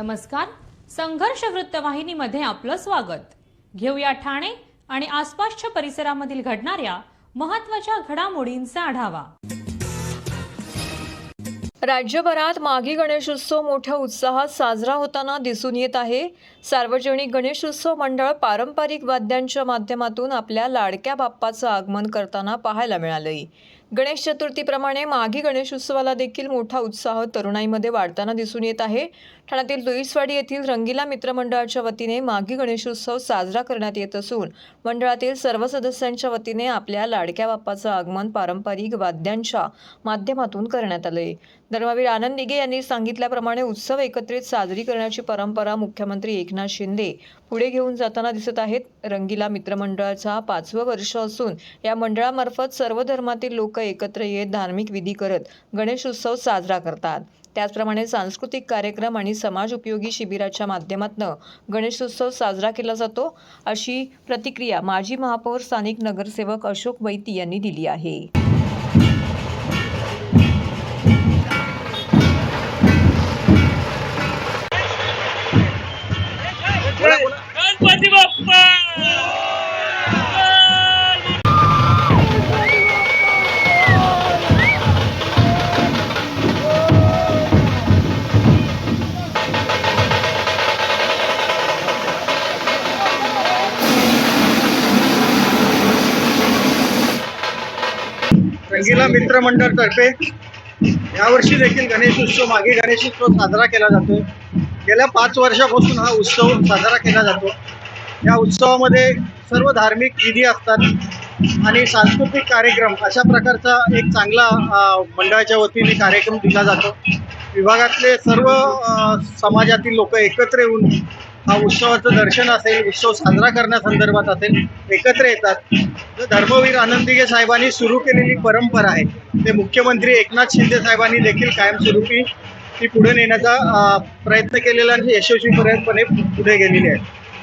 नमस्कार. संघर्ष वृत्तवाहिनीमध्ये आपलं स्वागत. घेऊया ठाणे आणि आसपासच्या परिसरामधील घडणाऱ्या महत्त्वाच्या घडामोडींचा आढावा. राज्यभरात माघी गणेशोत्सव मोठ्या उत्साहात साजरा होताना दिसून येत आहे. सार्वजनिक गणेशोत्सव मंडळ पारंपरिक वाद्यांच्या माध्यमातून आपल्या लाडक्या बाप्पाचं आगमन करताना पाहायला मिळालंय. गणेश चतुर्थीप्रमाणे माघी गणेशोत्सवाला देखील मोठा उत्साह तरुणाईमध्ये वाढताना दिसून येत आहे. ठाण्यातील दुईसवाडी येथील रंगीला मित्रमंडळाच्या वतीने माघी गणेशोत्सव साजरा करण्यात येत असून मंडळातील सर्व सदस्यांच्या वतीने आपल्या लाडक्या बाप्पाचं आगमन पारंपरिक वाद्यांच्या माध्यमातून करण्यात आलंय. धर्मवीर आनंद दिघे यांनी सांगितल्याप्रमाणे उत्सव एकत्रित साजरी करण्याची परंपरा मुख्यमंत्री एकनाथ शिंदे पुढे घेऊन जाताना दिसत आहेत. रंगीला मित्रमंडळाचा 5वं वर्ष असून या मंडळामार्फत सर्व धर्मातील लोक एकत्र येत धार्मिक विधी करत गणेशोत्सव साजरा करतात. त्याचप्रमाणे सांस्कृतिक कार्यक्रम आणि समाज उपयोगी शिबिराच्या माध्यमातून गणेशोत्सव साजरा केला जातो, अशी प्रतिक्रिया माजी महापौर स्थानिक नगरसेवक अशोक वैती यांनी दिली आहे. गणपती बाप्पा रंगीला मित्रमंडळ तर्फे यावर्षी देखील गणेशोत्सव मागे गणेशोत्सव साजरा केला जातो. गेल्या 5 वर्षापासून हा उत्सव साजरा केला जातो. या उत्सवामध्ये सर्व धार्मिक विधी असतात आणि सांस्कृतिक कार्यक्रम अशा प्रकारचा एक चांगला मंडळाच्या वतीने कार्यक्रम दिला जातो. विभागातले सर्व समाजातील लोक एकत्र येऊन हा उत्सवाचं दर्शन असेल, उत्सव साजरा करण्यासंदर्भात असेल, एकत्र येतात. धर्मवीर आनंद दिघे साहेबांनी सुरू केलेली परंपरा आहे ते मुख्यमंत्री एकनाथ शिंदे साहेबांनी देखील कायमस्वरूपी ती पुढे नेण्याचा प्रयत्न केलेला आणि यशस्वीपणे पुढे गेलेली आहे.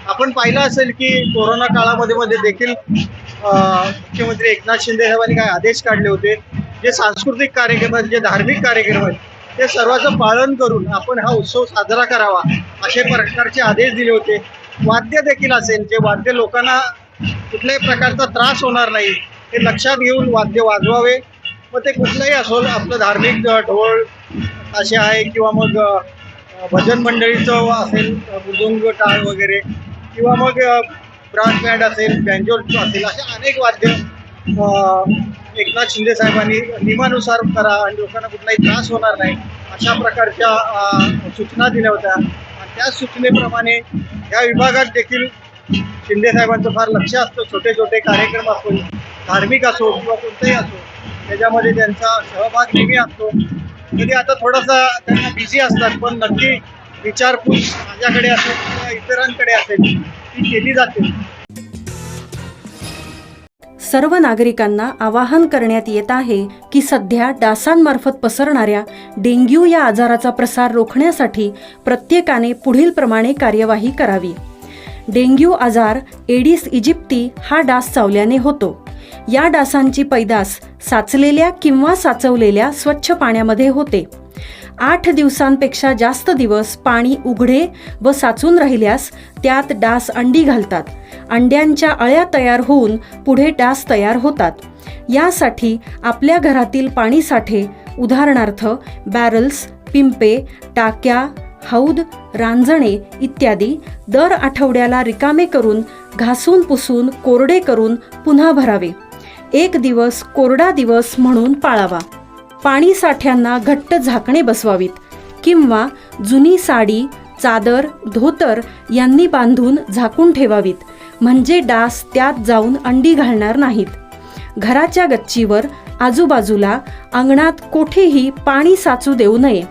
आपण पाहिलं असेल की कोरोना काळामध्ये देखील मुख्यमंत्री एकनाथ शिंदे साहेबांनी काय आदेश काढले होते. जे सांस्कृतिक कार्यक्रम आहेत, जे धार्मिक कार्यक्रम आहेत, ते सर्वांचं पालन करून आपण हा उत्सव साजरा करावा असे प्रकारचे आदेश दिले होते. वाद्य देखील असेल, जे वाद्य लोकांना कुठल्याही प्रकारचा त्रास होणार नाही हे लक्षात घेऊन वाद्य वाजवावे. मग ते कुठलंही असो, आपलं धार्मिक ढोल असे आहे किंवा मग भजन मंडळीचं असेल, मृदुंग टाळ वगैरे, किंवा मग ब्रास बँड असेल, बँजो असेल, असे अनेक वाद्य एकनाथ शिंदे साहेबांनी नियमानुसार करा आणि लोकांना कुठलाही त्रास होणार नाही अशा प्रकारच्या सूचना दिल्या होत्या. आणि त्या सूचनेप्रमाणे या विभागात देखील शिंदे साहेबांचं फार लक्ष असतं. छोटे छोटे कार्यक्रम असो, धार्मिक असो किंवा कोणताही असो, त्याच्यामध्ये त्यांचा सहभाग नेहमी असतो. कधी आता थोडासा त्यांना बिझी असतात, पण नक्की विचारपूस माझ्याकडे असेल किंवा इतरांकडे असेल ती केली जाते. सर्व नागरिकांना आवाहन करण्यात येत आहे की सध्या डासांमार्फत पसरणाऱ्या डेंग्यू या आजाराचा प्रसार रोखण्यासाठी प्रत्येकाने पुढील प्रमाणे कार्यवाही करावी. डेंग्यू आजार एडिस इजिप्ती हा डास चावल्याने होतो. या डासांची पैदास साचलेल्या किंवा साचवलेल्या स्वच्छ पाण्यामध्ये होते. 8 दिवसांपेक्षा जास्त दिवस पाणी उघडे व साचून राहिल्यास त्यात डास अंडी घालतात. अंड्यांच्या अळ्या तयार होऊन पुढे डास तयार होतात. यासाठी आपल्या घरातील पाणी साठे, उदाहरणार्थ बॅरल्स, पिंपे, टाक्या, हौद, रांजणे इत्यादी दर आठवड्याला रिकामे करून घासून पुसून कोरडे करून पुन्हा भरावे. 1 दिवस कोरडा दिवस म्हणून पाळावा. पाणी साठ्यांना घट्ट झाकणे बसवावीत किंवा जुनी साडी, चादर, धोतर यांनी बांधून झाकून ठेवावीत, म्हणजे डास त्यात जाऊन अंडी घालणार नाहीत. घराच्या गच्चीवर, आजूबाजूला, अंगणात कोठेही पाणी साचू देऊ नये.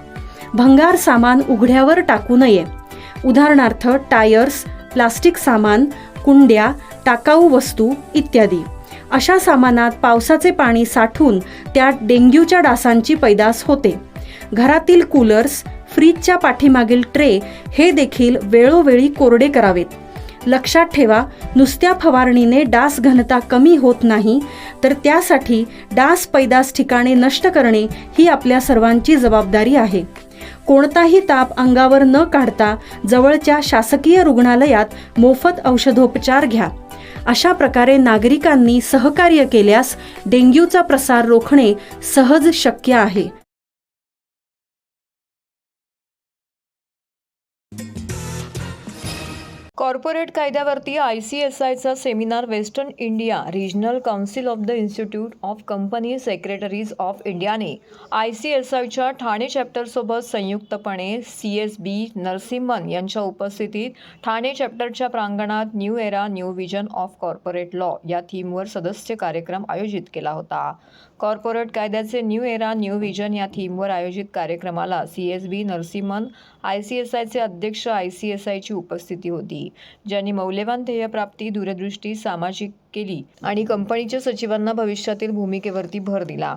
भंगार सामान उघड्यावर टाकू नये, उदाहरणार्थ टायर्स, प्लास्टिक सामान, कुंड्या, टाकाऊ वस्तू इत्यादी. अशा सामानात पावसाचे पाणी साठून त्यात डेंग्यूच्या डासांची पैदास होते. घरातील कूलर्स, फ्रीजच्या पाठीमागील ट्रे हे देखील वेळोवेळी कोरडे करावेत. लक्षात ठेवा, नुसत्या फवारणीने डास घनता कमी होत नाही, तर त्यासाठी डास पैदास ठिकाणे नष्ट करणे ही आपल्या सर्वांची जबाबदारी आहे. कोणताही ताप अंगावर न काढता जवळच्या शासकीय रुग्णालयात मोफत औषधोपचार घ्या. अशा प्रकारे नागरिकांनी सहकार्य केल्यास डेंग्यूचा प्रसार रोखणे सहज शक्य आहे. कॉर्पोरेट कायद्यावरती ICSIचा seminar western India regional council of the institute of company secretaries of इंडियाने ICSIच्या ठाणे चॅप्टरसोबत संयुक्तपणे CSB नरसिम्हन यांच्या उपस्थितीत ठाणे चॅप्टरच्या प्रांगणात new era new vision of corporate law या थीमवर सदस्य कार्यक्रम आयोजित केला होता. कॉर्पोरेट कायद्याचे न्यू एरा न्यू विजन या थीमवर आयोजित कार्यक्रमाला CSB नरसिम्हन ICSIचे अध्यक्ष ICSIची उपस्थिती होती, ज्यांनी मौल्यवान ध्येयप्राप्ती, दूरदृष्टी सामाजिक केली आणि कंपनीच्या सचिवांना भविष्यातील भूमिकेवरती भर दिला.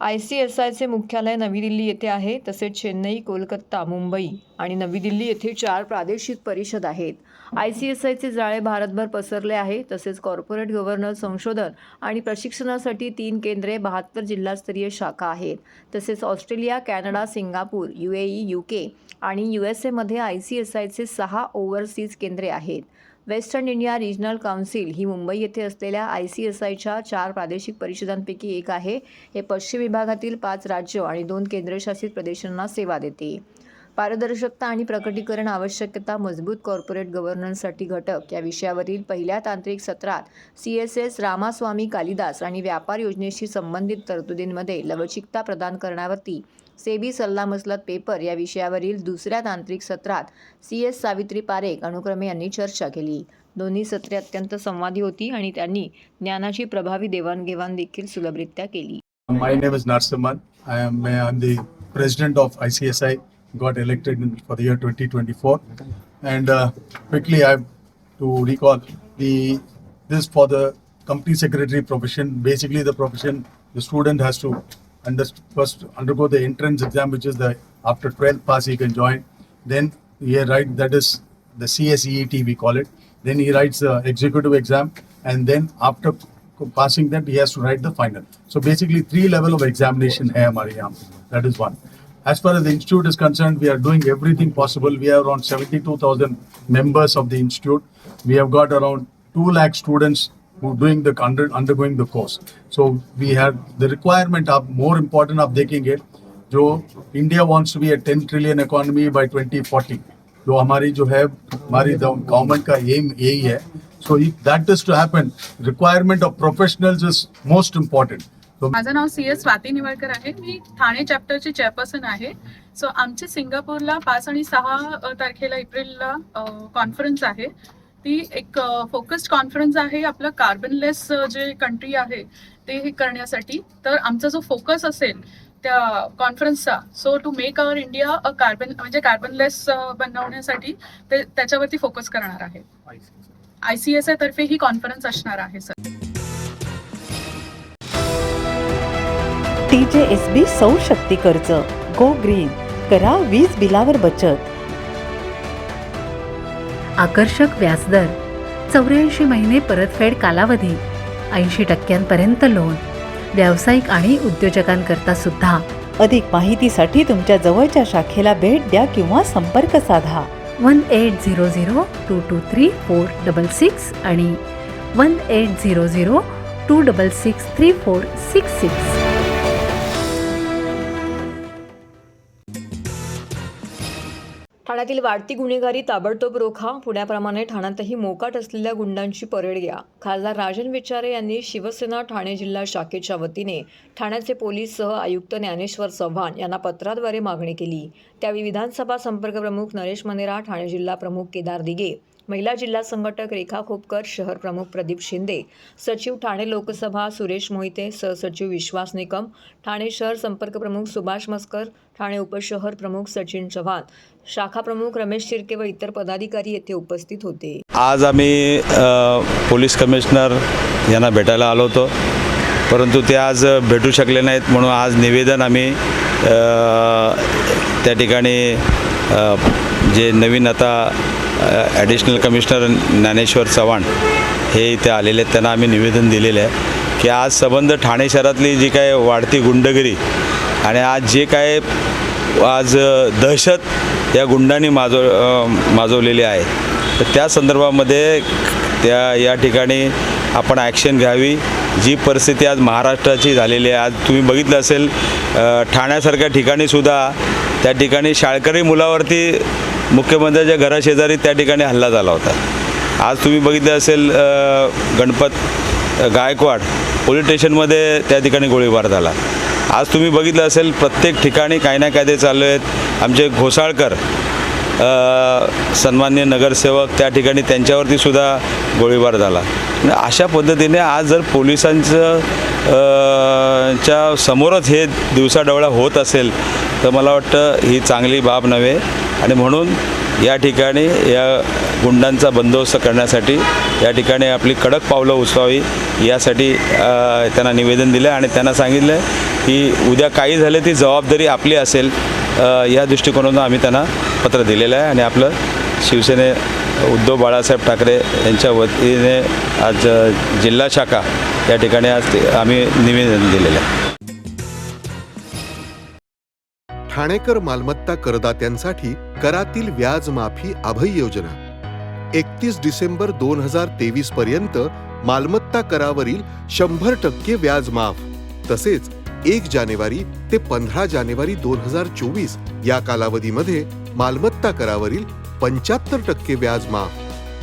ICSIचे मुख्यालय नवी दिल्ली येथे आहे, तसेच चेन्नई, कोलकाता, मुंबई आणि नवी दिल्ली येथे 4 प्रादेशिक परिषद आहेत. ICSIचे जाळे भारतभर पसरले आहे. तसेच कॉर्पोरेट गव्हर्नन्स संशोधन आणि प्रशिक्षणासाठी 3 केंद्रे, 72 जिल्हास्तरीय शाखा आहेत. तसेच Australia, Canada, Singapore, UAE, UK आणि USA मध्ये ICSIचे 6 ओव्हरसीज केंद्रे आहेत. वेस्टर्न इंडिया रिजनल काउन्सिल ही मुंबई येथे असलेल्या ICSIच्या 4 प्रादेशिक परिषदांपैकी एक आहे. हे पश्चिम विभागातील 5 राज्य आणि 2 केंद्रशासित प्रदेशांना सेवा देते. पारदर्शकता आणि प्रकटीकरण आवश्यकता, मजबूत कॉर्पोरेट गव्हर्नन्ससाठी घटक या विषयावरील पहिल्या तांत्रिक सत्रात CSS रामास्वामी कालिदास आणि व्यापार योजनेशी संबंधित तरतुदींमध्ये लवचिकता प्रदान करण्यावरती सेबी सल्लामसलत पेपर या विषयावरील दुसऱ्या तांत्रिक सत्रात CS सावित्री पारेख अनुक्रमे यांनी चर्चा केली. दोन्ही सत्रे अत्यंत संवादी होती आणि त्यांनी ज्ञानाची प्रभावी देवाणघेवाण देखील सुलभरित्या केली. My name is Narsimhan. I'm the president of ICSI. Got elected for the year 2024, and quickly I have to recall this for the company secretary profession. Basically, the profession, the student has to first undergo the entrance exam, which is the after 12th pass he can join. Then he write, that is the CSEET we call it. Then he writes the executive exam, and then after passing that he has to write the final. So basically 3 level of examination hai hamare yahan. That is one. As far as the institute is concerned, we are doing everything possible. We have around 72,000 members of the institute. We have got around 2 lakh students who doing the undergoing the course. So we have the requirement of more important of taking it. जो India wants to be a 10 trillion economy by 2040. जो हमारी जो है हमारी government का M यही है. So if that is to happen, requirement of professionals is most important. माझं नाव CS स्वाती निवळकर आहे. मी ठाणे चॅप्टरची चेअरपर्सन आहे. सो आमची सिंगापूरला 5 आणि 6 तारखेला एप्रिलला कॉन्फरन्स आहे. ती एक फोकस्ड कॉन्फरन्स आहे आपलं कार्बनलेस जे कंट्री आहे ते हे करण्यासाठी. तर आमचा जो फोकस असेल त्या कॉन्फरन्सचा, so to make our India a carbonless बनवण्यासाठी ते त्याच्यावरती फोकस करणार आहे. ICSI तर्फे ही कॉन्फरन्स असणार आहे सर. TJSB सौर शक्ती कर्ज, गो ग्रीन, करा वीज बिलावर बचत. आकर्षक व्याजदर, 84 महिने परतफेड कालावधी, 80% लोन, व्यावसायिक आणि उद्योजकांकरता सुद्धा. अधिक माहितीसाठी तुमच्या जवळच्या शाखेला भेट द्या किंवा संपर्क साधा. 1800-223-466 आणि 1800-266-3466. ठाण्यातील वाढती गुन्हेगारी ताबडतोब रोखा. पुण्याप्रमाणे ठाण्यातही मोकाट असलेल्या गुंडांची परेड घ्या. खासदार राजन विचारे यांनी शिवसेना ठाणे जिल्हा शाखेच्या वतीने ठाण्याचे पोलीससह आयुक्त ज्ञानेश्वर चव्हाण यांना पत्राद्वारे मागणी केली. त्यावेळी विधानसभा संपर्क प्रमुख नरेश मनेरा, ठाणे जिल्हा प्रमुख केदार दिगे, महिला जिल्हा संघटक रेखा खोपकर, शहर प्रमुख प्रदीप शिंदे, सचिव ठाणे लोकसभा सुरेश मोहिते, सहसचिव विश्वास निकम, ठाणे शहर संपर्क प्रमुख सुभाष मस्कर, ठाणे उपशहर प्रमुख सचिन चव्हाण, शाखा प्रमुख रमेश शिर्के व इतर पदाधिकारी येथे उपस्थित होते. आज आम्ही पोलीस कमिशनर यांना भेटायला आलो होतो, परंतु ते आज भेटू शकले नाहीत. म्हणून आज निवेदन आम्ही त्या ठिकाणी जे नवीन आता ॲडिशनल कमिशनर ज्ञानेश्वर चव्हाण हे इथे आलेले आहेत, त्यांना आम्ही निवेदन दिलेले आहे की आज संबंध ठाणे शहरातली जी काय वाढती गुंडगिरी आणि आज जे काय आज दहशत या गुंडांनी माजवलेली आहे. तर त्या संदर्भामध्ये या ठिकाणी आपण ॲक्शन घ्यावी. जी परिस्थिती आज महाराष्ट्राची झालेली आहे, आज तुम्ही बघितलं असेल ठाण्यासारख्या ठिकाणीसुद्धा त्या ठिकाणी शाळकरी मुलावरती मुख्यमंत्र्यांच्या घराशेजारी त्या ठिकाणी हल्ला झाला होता. आज तुम्ही बघितलं असेल गणपत गायकवाड पोलीस स्टेशनमध्ये त्या ठिकाणी गोळीबार झाला. आज तुम्ही बघितलं असेल प्रत्येक ठिकाणी काही ना कायदे चालू आहेत. आमचे घोसाळकर सन्माननीय नगरसेवक त्या ठिकाणी त्यांच्यावरती सुद्धा गोळीबार झाला. अशा पद्धतीने आज जर पोलिसांचं च्या समोरच हे दिवसाढवळा होत असेल तर मला वाटतं ही चांगली बाब नव्हे. आणि म्हणून या ठिकाणी या गुंडांचा बंदोबस्त करण्यासाठी या ठिकाणी आपली कडक पावलं उचलावी यासाठी त्यांना निवेदन दिलं आणि त्यांना सांगितलं की उद्या काही झाले ती जबाबदारी आपली असेल या दृष्टिकोनातून आम्ही त्यांना पत्र दिलेलं आहे. आणि आपलं शिवसेने उद्धव बाळासाहेब ठाकरे यांच्या वतीने आज जिल्हा शाखा या ठिकाणी आज आम्ही निवेदन दिलेलं आहे. ठाणेकर मालमत्ता करदात्यांसाठी करातील व्याज माफी अभय योजना 31 डिसेंबर 2023 पर्यंत मालमत्ता करावरील 100% व्याज माफ. तसेच 1 जानेवारी ते 15 जानेवारी 2024 या कालावधीमध्ये मालमत्ता करावरील 75% व्याज माफ.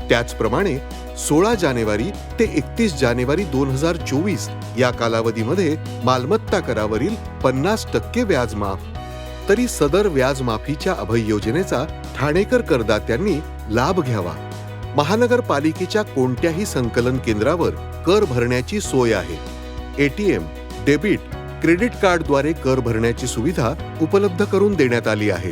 त्याचप्रमाणे 16 जानेवारी ते 31 जानेवारी 2024 या कालावधीमध्ये मालमत्ता करावरील 50% व्याज माफ. तरी सदर व्याज माफीच्या अभय योजनेचा ठाणेकर करदात्यांनी लाभ घ्यावा. महानगरपालिकेच्या कोणत्याही संकलन केंद्रावर कर भरण्याची सोय आहे. ATM, डेबिट, क्रेडिट कार्डद्वारे कर भरण्याची सुविधा उपलब्ध करून देण्यात आली आहे.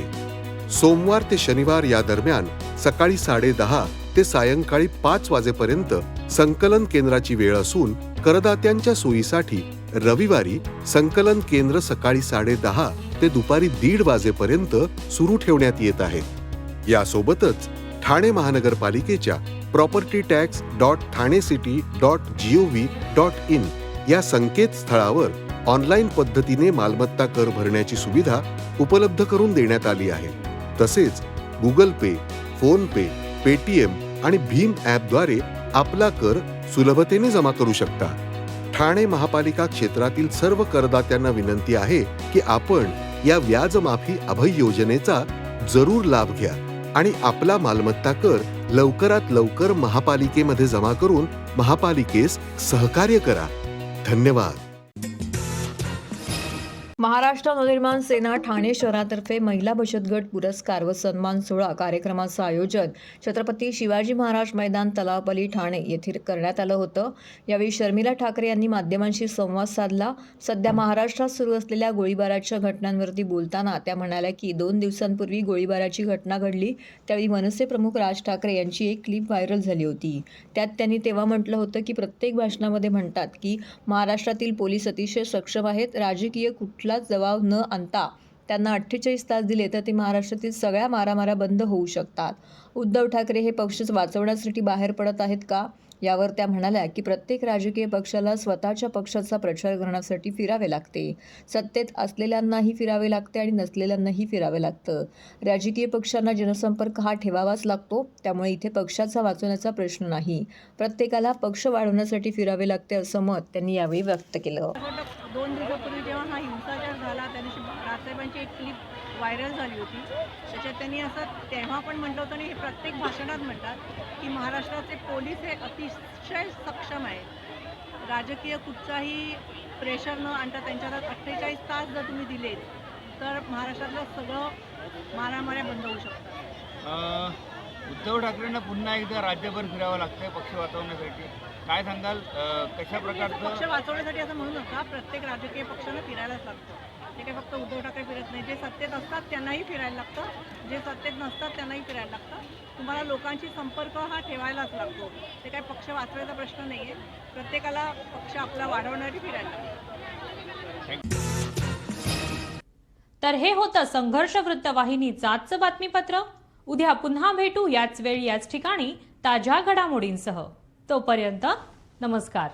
सोमवार ते शनिवार या दरम्यान सकाळी 10:30 ते सायंकाळी 5 वाजेपर्यंत संकलन केंद्राची वेळ असून करदात्यांच्या सोयीसाठी रविवारी संकलन केंद्र सकाळी 10:30 ते दुपारी 1:30 वाजेपर्यंत सुरू ठेवण्यात येत आहे. यासोबतच ठाणे महानगरपालिकेच्या propertytax.thanecity.gov.in या संकेतस्थळावर ऑनलाईन पद्धतीने मालमत्ता कर भरण्याची सुविधा उपलब्ध करून देण्यात आली आहे. तसेच गुगल पे, फोन पे, पेटीएम आणि भीम ॲपद्वारे आपला कर सुलभतेने जमा करू शकता. ठाणे महापालिका क्षेत्रातील सर्व करदात्यांना विनंती आहे की आपण या व्याज माफी अभय योजनेचा जरूर लाभ घ्या आणि आपला मालमत्ता कर लवकरात लवकर महापालिकेमध्ये जमा करून महापालिकेस सहकार्य करा. धन्यवाद. महाराष्ट्र नवनिर्माण सेना ठाणे शहरातर्फे महिला बचत गट पुरस्कार व सन्मान सोहळा कार्यक्रमाचं आयोजन छत्रपती शिवाजी महाराज मैदान तलावपल्ली ठाणे येथे करण्यात आलं होतं. यावेळी शर्मिला ठाकरे यांनी माध्यमांशी संवाद साधला. सध्या महाराष्ट्रात सुरू असलेल्या गोळीबाराच्या घटनांवरती बोलताना त्या म्हणाल्या की 2 दिवसांपूर्वी गोळीबाराची घटना घडली त्यावेळी मनसे प्रमुख राज ठाकरे यांची एक क्लिप व्हायरल झाली होती. त्यात त्यांनी तेव्हा म्हटलं होतं की प्रत्येक भाषणामध्ये म्हणतात की महाराष्ट्रातील पोलीस अतिशय सक्षम आहेत. राजकीय कुठलाच दबाव न आणता त्यांना 48 तास दिले तर ते महाराष्ट्रातील सगळ्या मारामाऱ्या बंद होऊ शकतात. उद्धव ठाकरे हे पक्ष वाचवण्यासाठी बाहेर पडत आहेत का? यावर त्या म्हणाल्या की प्रत्येक राजकीय पक्षाला स्वतःच्या पक्षाचा प्रचार करण्यासाठी फिरावे लागते. सत्तेत असलेल्यांनाही फिरावे लागते आणि नसलेल्यांनाही फिरावे लागतं. राजकीय पक्षांना जनसंपर्क हा ठेवावाच लागतो. त्यामुळे इथे पक्षाचा वाचवण्याचा प्रश्न नाही. प्रत्येकाला पक्ष वाढवण्यासाठी फिरावे लागते असं मत त्यांनी यावेळी व्यक्त केलं. 2 दिवसापूर्वी जेव्हा हा हिंसाचार झाला त्या दिवशी राजसाहेबांची एक क्लिप व्हायरल झाली होती. त्याच्यात त्यांनी असं तेव्हा पण म्हटलं होतं आणि हे प्रत्येक भाषणात म्हणतात की महाराष्ट्राचे पोलीस हे अतिशय सक्षम आहेत. राजकीय कुठचाही प्रेशर न आणता त्यांच्यावर 48 तास जर तुम्ही दिले तर महाराष्ट्रातलं सगळं मारामाऱ्या बंद होऊ शकतात. उद्धव ठाकरेंना पुन्हा एकदा राज्यभर फिरावं लागतंय पक्ष वाचवण्यासाठी. काय सांगाल कशा प्रकारचं? पक्ष वाचवण्यासाठी असं म्हणू नका. प्रत्येक राजकीय पक्षाला फिरायलाच लागतं. ते काय फक्त उद्धव ठाकरे फिरत नाही. जे सत्तेत असतात त्यांनाही फिरायला लागतं. जे सत्तेत नसतात त्यांनाही फिरायला लागतं. तुम्हाला लोकांशी संपर्क हा ठेवायलाच लागतो. ते काय पक्ष वाचवायचा प्रश्न नाही आहे. प्रत्येकाला पक्ष आपला वाढवण्यासाठी फिरायला लागतो. तर हे होतं संघर्ष वृत्तवाहिनीचं आजचं बातमीपत्र. उद्या पुन्हा भेटू याच वेळी याच ठिकाणी ताज्या घडामोडींसह. तोपर्यंत नमस्कार.